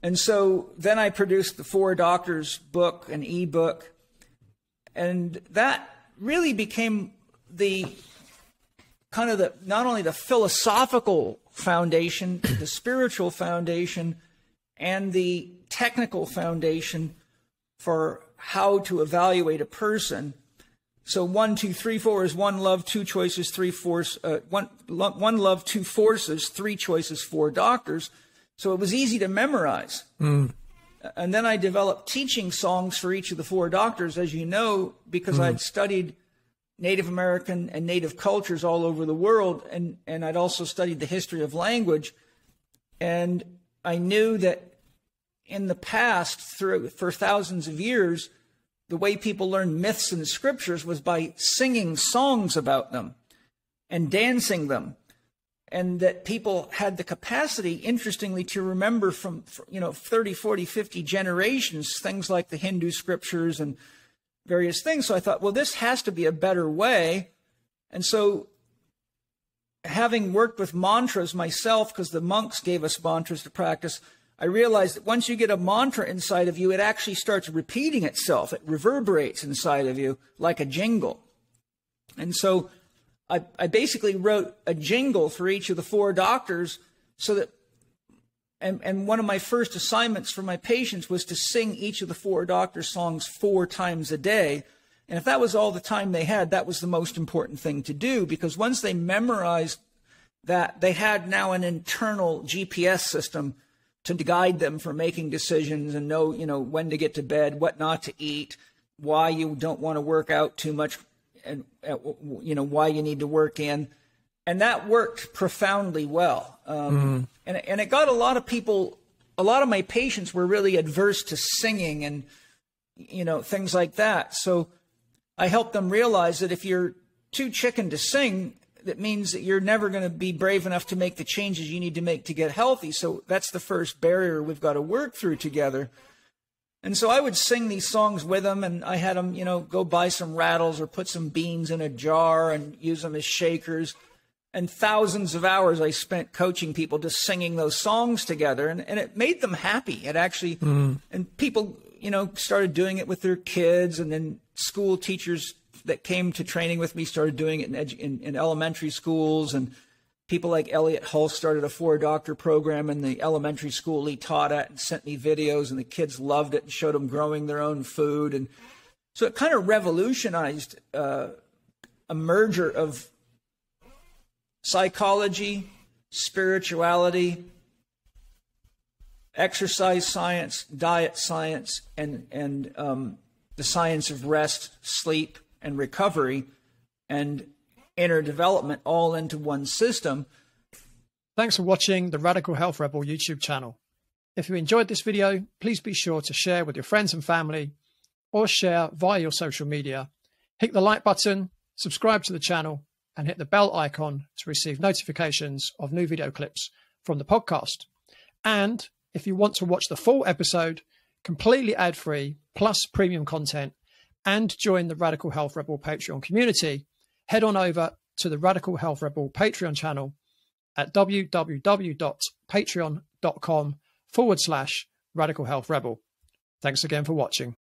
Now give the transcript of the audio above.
And so then I produced the Four Doctors book, an ebook, and that really became the kind of not only the philosophical foundation, the spiritual foundation, and the technical foundation for how to evaluate a person. So 1, 2, 3, 4 is one love, two choices, three force, one love, two forces, three choices, four doctors. So it was easy to memorize. And then I developed teaching songs for each of the four doctors, as you know, because I'd studied Native American and Native cultures all over the world, and I'd also studied the history of language. And I knew that in the past, for thousands of years, the way people learned myths and scriptures was by singing songs about them and dancing them. And that people had the capacity, interestingly, to remember from 30, 40, 50 generations, things like the Hindu scriptures and various things. So I thought, well, this has to be a better way. And so having worked with mantras myself, because the monks gave us mantras to practice, I realized that once you get a mantra inside of you, it actually starts repeating itself. It reverberates inside of you like a jingle. And so I basically wrote a jingle for each of the four doctors so that, and one of my first assignments for my patients was to sing each of the four doctor songs 4 times a day. And if that was all the time they had, that was the most important thing to do, because once they memorized that, they had now an internal GPS system to guide them for making decisions and know, when to get to bed, what not to eat, why you don't want to work out too much, and why you need to work in. And that worked profoundly well. And it got a lot of people, a lot of my patients were really adverse to singing and, things like that. So I helped them realize that if you're too chicken to sing, that means that you're never going to be brave enough to make the changes you need to make to get healthy. So that's the first barrier we've got to work through together. And so I would sing these songs with them, and I had them, go buy some rattles or put some beans in a jar and use them as shakers. And thousands of hours I spent coaching people just singing those songs together, and it made them happy. It actually, and people, started doing it with their kids, and then school teachers that came to training with me started doing it in elementary schools, and people like Elliot Hulse started a 4-doctor program in the elementary school he taught at and sent me videos, and the kids loved it and showed them growing their own food. And so it kind of revolutionized a merger of psychology, spirituality, exercise science, diet science, and the science of rest, sleep, and recovery, and inner development all into one system. Thanks for watching the Radical Health Rebel YouTube channel. If you enjoyed this video, please be sure to share with your friends and family, or share via your social media. Hit the like button, subscribe to the channel, and hit the bell icon to receive notifications of new video clips from the podcast. And if you want to watch the full episode, completely ad-free, plus premium content, and join the Radical Health Rebel Patreon community, head on over to the Radical Health Rebel Patreon channel at www.patreon.com/Radical Health Rebel. Thanks again for watching.